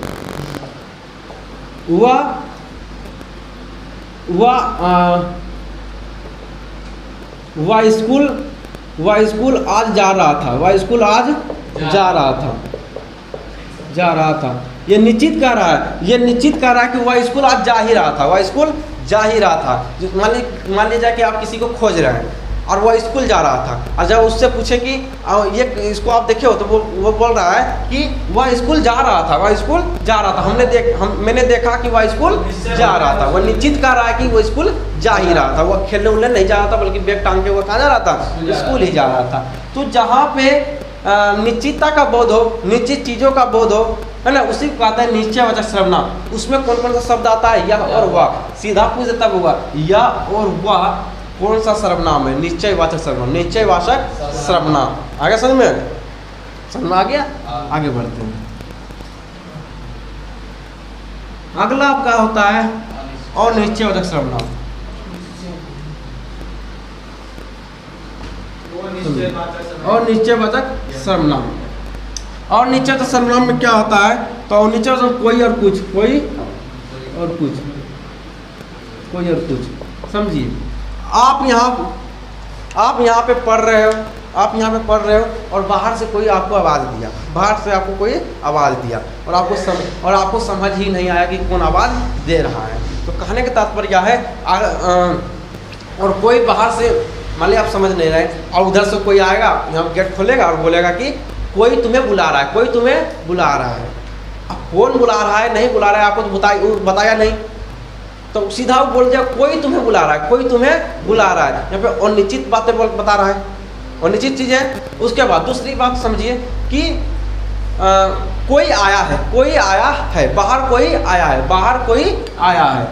वह स्कूल आज जा रहा था, वह स्कूल आज जा रहा था। ये निश्चित कर रहा है, ये निश्चित कर रहा है कि वह स्कूल आज जा ही रहा था, वह स्कूल जा ही रहा था। मान लीजिए कि आप किसी को खोज रहे हैं और वह स्कूल जा रहा था, और जब उससे पूछे कि ये इसको आप देखे हो, तो वो बोल रहा है कि वह स्कूल जा रहा था, वह स्कूल जा रहा था। मैंने देखा कि वह स्कूल जा रहा था। वह निश्चित कर रहा है कि वो स्कूल जा ही रहा था, वह खेलने उलने नहीं जा रहा था, बल्कि बैग टांग के वो कहाँ जा रहा था, स्कूल ही जा रहा था। तो जहाँ पे निश्चितता का बोध हो, निश्चित चीज़ों का बोध हो, है ना, उसी को कहते हैं निश्चयवाचक सर्वनाम। उसमें कौन कौन सा शब्द आता है, यह और वह। सीधा पूछ देता होगा यह और वह कौन सा सर्वनाम है, निश्चयवाचक सर्वनाम, निश्चयवाचक सर्वनाम। आगे समझ में? समझ में आ गया? आगे बढ़ते हैं। अगला आपका होता है अनिश्चयवाचक सर्वनाम। और निश्चयवाचक सर्वनाम, और निश्चयवाचक सर्वनाम में क्या होता है, तो निश्चयवाचक कोई और कुछ, कोई और कुछ, कोई और कुछ। समझिए, आप यहाँ पे पढ़ रहे हो, आप यहाँ पे पढ़ रहे हो और बाहर से कोई आपको आवाज़ दिया, बाहर से आपको कोई आवाज़ दिया और आपको समझ ही नहीं आया कि कौन आवाज़ दे रहा है। तो कहने का तात्पर्य है, और कोई बाहर से, मान लिया आप समझ नहीं रहे और उधर से कोई आएगा, यहाँ गेट खोलेगा और बोलेगा कि कोई तुम्हें बुला रहा है, कोई तुम्हें बुला रहा है। अब कौन बुला रहा है, नहीं बुला रहा है, आपको तो बताया नहीं, तो सीधा वो बोल दिया कोई तुम्हें बुला रहा है, कोई तुम्हें बुला रहा है। यहाँ पे अनिश्चित बातें बता रहा है, अनिश्चित चीज़ है। उसके बाद दूसरी बात समझिए कि कोई आया है, कोई आया है, बाहर कोई आया है, बाहर कोई आया है,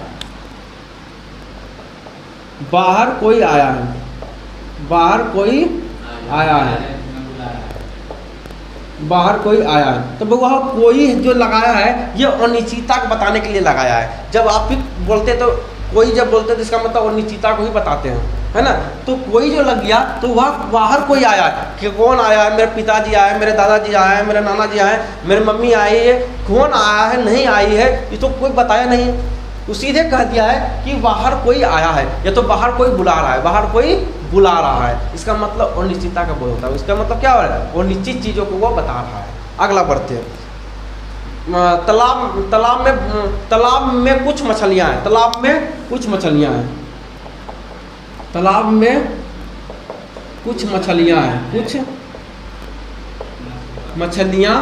बाहर कोई आया है, बाहर कोई आया है, बाहर कोई आया है। तो वह कोई जो लगाया है ये अनिश्चितता को बताने के लिए लगाया है। जब आप भी बोलते तो कोई जब बोलते तो इसका मतलब अनिश्चितता को ही बताते हैं, है ना। तो कोई जो लग गया तो वह बाहर कोई आया है, कि कौन आया है, मेरे पिताजी आए, मेरे दादाजी आए हैं, मेरे नाना जी आए, मेरी मम्मी आई है, कौन आया है, नहीं आई है, ये तो कोई बताया नहीं। तो सीधे कह दिया है कि बाहर कोई आया है, या तो बाहर कोई बुला रहा है, बाहर कोई बुला रहा है। इसका मतलब अनिश्चितता का बोध होता है। इसका मतलब क्या हो रहा है, वो निश्चित चीज़ों को वो बता रहा है। अगला बढ़ते हैं। तालाब में कुछ मछलियाँ हैं, तालाब में कुछ मछलियाँ हैं, तालाब में कुछ मछलियाँ हैं, कुछ मछलियाँ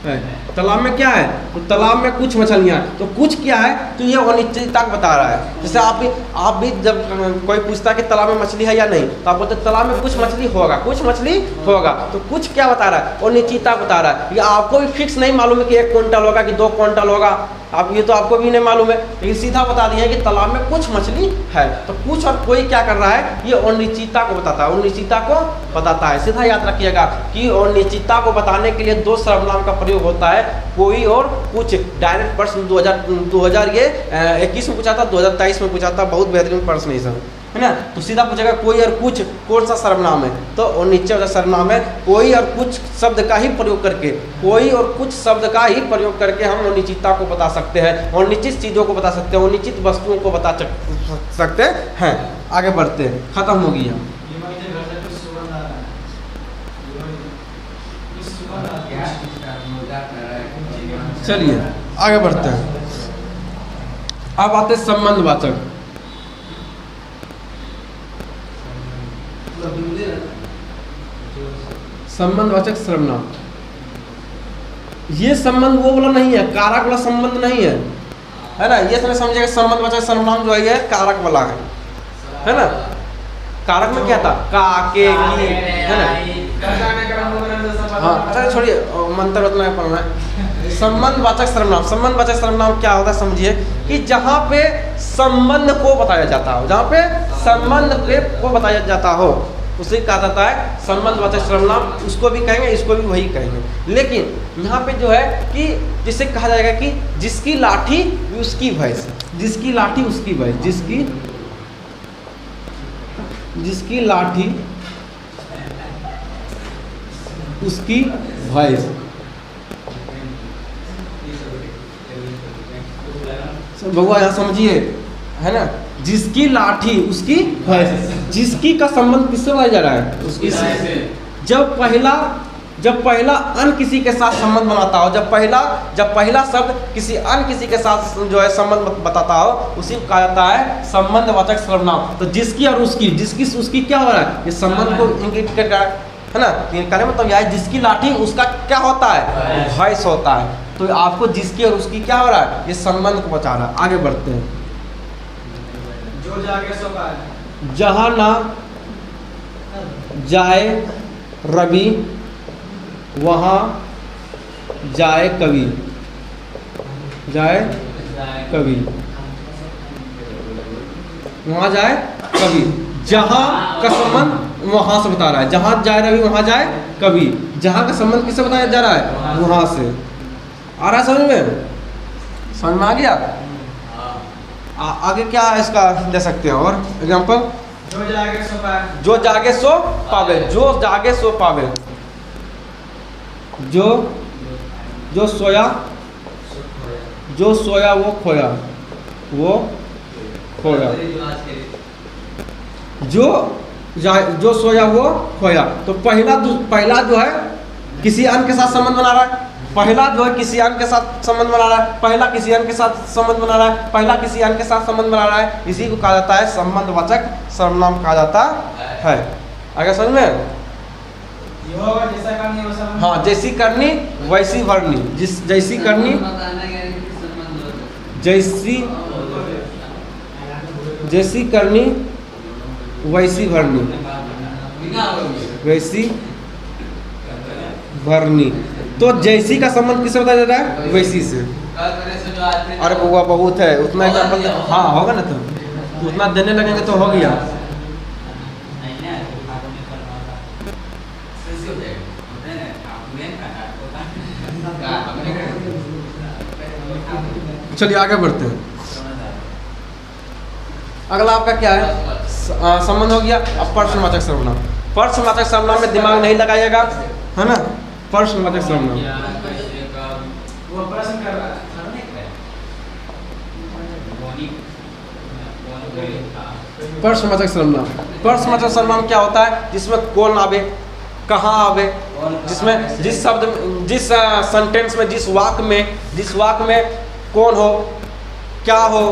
है। तालाब में क्या है, तो तालाब में कुछ मछलियाँ हैं। तो कुछ क्या है, तो ये अनिश्चितता को बता रहा है। जैसे आप भी जब कोई पूछता है कि तालाब में मछली है या नहीं, तो आप बोलते तालाब में कुछ मछली होगा, कुछ मछली होगा। तो कुछ क्या बता रहा है, अनिश्चितता बता रहा है। ये आपको भी फिक्स नहीं मालूम है कि 1 क्विंटल होगा कि 2 क्विंटल होगा, आप ये तो आपको भी नहीं मालूम है, लेकिन सीधा बता दिया है कि तालाब में कुछ मछली है। तो कुछ और कोई क्या कर रहा है, ये अनिश्चितता को बताता है, अनिश्चितता को बताता है। सीधा याद रखिएगा कि अनिश्चितता को बताने के लिए 2 सर्वनाम का प्रयोग होता है, कोई और कुछ। डायरेक्ट प्रश्न 2021 में पूछा था, 2023 में पूछा था, बहुत बेहतरीन प्रश्न है सर, है ना। तो सीधा पूछेगा कोई और कुछ कौन सा सर्वनाम है, तो अनिश्चय सर्वनाम है। कोई और कुछ शब्द का ही प्रयोग करके, कोई और कुछ शब्द का ही प्रयोग करके हम अनिश्चितता को बता सकते हैं, अनिश्चित चीज़ों को बता सकते हैं, अनिश्चित वस्तुओं को बता सकते हैं। आगे बढ़ते हैं, खत्म हो गया। चलिए आगे बढ़ते हैं। अब आते हैं संबंधवाचक। संबंधवाचक सर्वनाम, ये संबंध वो वाला नहीं है, कारक वाला संबंध नहीं है ना। ये समझिएगा संबंधवाचक सर्वनाम जो है कारक वाला है ना। कारक में क्या था, का, के, की, है ना। हाँ अच्छा छोड़िए, मंत्र उतना ही पढ़ना है। संबंधवाचक सर्वनाम, संबंधवाचक सर्वनाम क्या होता है समझिए, कि जहाँ पे संबंध को बताया जाता हो, जहाँ पे संबंध को बताया जाता हो उसे कहा जाता है संबंधवाचक सर्वनाम। उसको भी कहेंगे, इसको भी वही कहेंगे। लेकिन यहाँ पे जो है कि जिसे कहा जाएगा कि जिसकी लाठी उसकी भैंस, जिसकी लाठी उसकी भैंस, जिसकी लाठी उसकी भैंस। भगवान यहाँ समझिए, है ना, जिसकी लाठी उसकी भैंस। जिसकी का संबंध किससे बताया जा रहा है, उसकी से। जब पहला अन्य किसी के साथ संबंध बनाता हो, जब पहला शब्द किसी अन्य किसी के साथ जो है संबंध बताता हो, उसी को कहा जाता है संबंधवाचक सर्वनाम। तो जिसकी और उसकी, जिसकी उसकी क्या हो रहा है, ये संबंध को इंगित कर रहा है ना। कहने मतलब यह है जिसकी लाठी उसका क्या होता है, भैंस होता है। तो आपको जिसकी और उसकी क्या हो रहा है, ये संबंध को बचा रहा है। आगे बढ़ते हैं। जो जागे सो पाए, जहाँ ना जाए रवि वहाँ जाए कवि, जाए कवि, वहाँ जाए कवि। जहाँ का संबंध वहाँ से बता रहा है, जहाँ जाए रवि वहाँ जाए कवि। जहाँ का संबंध किससे बताया जा रहा है, वहाँ से। आ रहा है समझ में, समझ में आ गया। आगे क्या इसका दे सकते हैं और एग्जांपल, जो जागे सो पाए, जो जागे सो पावे, जो जागे सो पावे, जो सोया वो खोया, वो खोया। जो सोया वो खोया। तो पहला जो है किसी अन्य के साथ संबंध बना रहा है, पहला जो है किसी अन्य के साथ संबंध बना रहा है, पहला किसी अन्य के साथ संबंध बना रहा है, पहला किसी अन्य के साथ संबंध बना रहा है। इसी को कहा जाता है संबंधवाचक सर्वनाम कहा जाता है। आगे समझ में, जैसा करनी वैसा, हाँ, जैसी करनी वैसी भरनी, जैसी करनी जैसी करनी वैसी भरनी, वैसी भरनी। तो जैसी का संबंध किससे बताया जाता है, वैसी से। अरे बउआ बहुत है, उतना एग्जाम्पल हाँ होगा ना, तो उतना देने लगेंगे तो हो गया। चलिए आगे बढ़ते हैं। अगला आपका क्या है, संबंध हो गया। अब प्रश्नवाचक सर्वनाम। प्रश्नवाचक सर्वनाम में दिमाग नहीं लगाइएगा, है ना। प्रश्नवाचक सर्वनाम, वो प्रश्न कर रहा है। प्रश्नवाचक सर्वनाम, प्रश्नवाचक सर्वनाम क्या होता है, जिसमें कौन आवे, कहाँ आवे, जिसमें जिस शब्द, जिस सेंटेंस में, जिस वाक्य में कौन हो, क्या हो,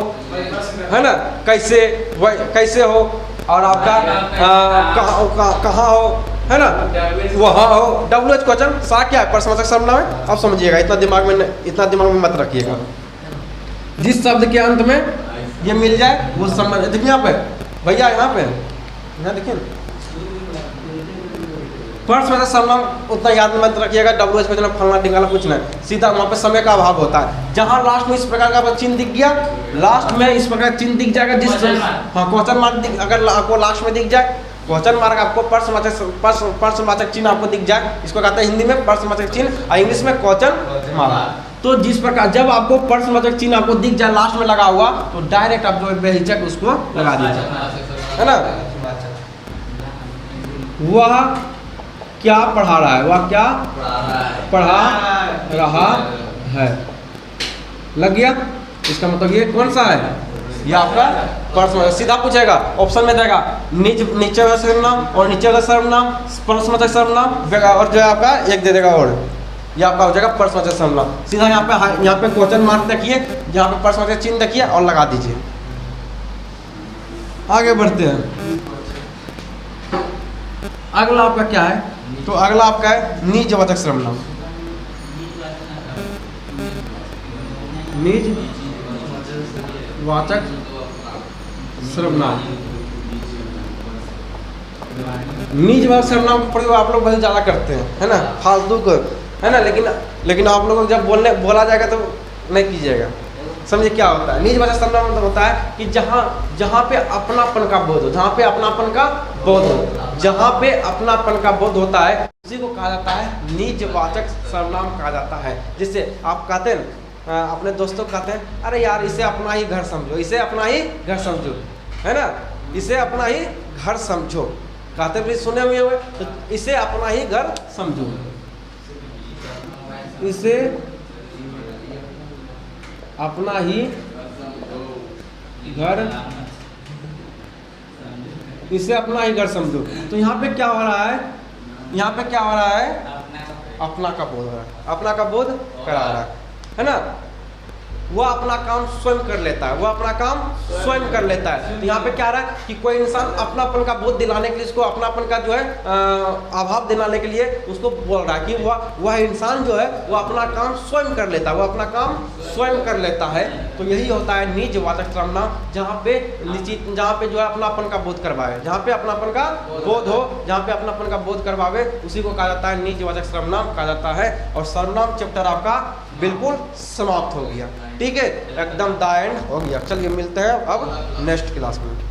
है ना, कैसे हो, और आपका कहाँ हो, है ना, वहाँ हो। WH क्वेश्चन सा क्या है, प्रश्नवाचक सर्वनाम है। अब समझिएगा, इतना दिमाग में मत रखिएगा। जिस शब्द के अंत में ये मिल जाए वो संबंध। देखिए यहाँ पे भैया, यहाँ देखिए प्रश्नवाचक सर्वनाम उतना याद मत रखिएगा। WH क्वेश्चन फलना ढिंगाना कुछ नहीं, सीधा वहाँ पे समय का अभाव होता है। जहाँ लास्ट में इस प्रकार का चिन्ह दिख गया, लास्ट में इस प्रकार चिन्ह दिख जाएगा, जिस हाँ क्वेश्चन मार्क अगर आपको लास्ट में दिख जाए, क्वेश्चन मार्क आपको प्रश्नवाचक चिन्ह आपको दिख जाए, इसको कहते हैं हिंदी में प्रश्नवाचक चिन्ह और इंग्लिश में क्वेश्चन मार्क। तो जिस प्रकार जब आपको प्रश्नवाचक चिन्ह आपको दिख जाए लास्ट में लगा हुआ, तो डायरेक्ट आप जो बेहिचक उसको लगा दीजिए, है ना। वह क्या पढ़ा रहा है, वह क्या पढ़ा रहा है, लग गया। इसका मतलब ये कौन सा है, ये आपका प्रश्न। सीधा पूछेगा, ऑप्शन में देगा नीचे वाला सर्वनाम और नीचे वाला सर्वनाम, प्रश्नवाचक सर्वनाम, और जो है आपका एक दे देगा और ये आपका हो जाएगा प्रश्नवाचक सर्वनाम। सीधा यहाँ पे क्वेश्चन मार्क देखिए, यहाँ पे प्रश्नवाचक चिन्ह देखिए और लगा दीजिए। आगे बढ़ते हैं। अगला आपका क्या है, तो अगला आपका है निजवाचक सर्वनाम। निजवाचक सर्वनाम, निजवाचक सर्वनाम का प्रयोग आप लोग बहुत ज़्यादा करते हैं, है ना, फालतू को, है ना, लेकिन आप लोगों को जब बोला जाएगा तो नहीं कीजिएगा। समझे क्या होता है निजवाचक सर्वनाम? मतलब होता है कि जहाँ पे अपनापन का बोध हो, जहाँ पे अपनापन का बोध हो, जहाँ पे अपनापन का बोध होता है उसी को कहा जाता है निजवाचक सर्वनाम कहा जाता है। जिससे आप कहते हैं अपने दोस्तों को कहते हैं, अरे यार इसे अपना ही घर समझो, इसे अपना ही घर समझो, है ना, इसे अपना ही घर समझो, कहते भी सुने हुए हुए, तो इसे अपना ही घर समझो, इसे अपना ही घर, इसे अपना ही घर समझो। तो यहाँ पे क्या हो रहा है, यहाँ पे क्या हो रहा है, अपना का बोध हो रहा है, अपना का बोध करा रहा है ना, वह अपना काम स्वयं कर लेता है, वह अपना काम स्वयं कर लेता है। तो यहाँ पे क्या रहा है कि कोई इंसान अपनापन का बोध दिलाने के लिए, इसको अपनापन का जो है अभाव दिलाने के लिए उसको बोल रहा है कि वह इंसान जो है वो अपना काम स्वयं कर लेता है, वो अपना काम स्वयं कर लेता है। तो यही होता है निजवाचक सर्वनाम, जहाँ पे जो है अपनापन का बोध करवाए, जहाँ पे अपनापन का बोध हो, जहाँ पे अपनापन का बोध करवावे, उसी को कहा जाता है निजवाचक सर्वनाम कहा जाता है। और सर्वनाम चैप्टर आपका बिल्कुल समाप्त हो गया। ठीक है, एकदम द एंड हो गया। चलिए मिलते हैं अब नेक्स्ट क्लास में।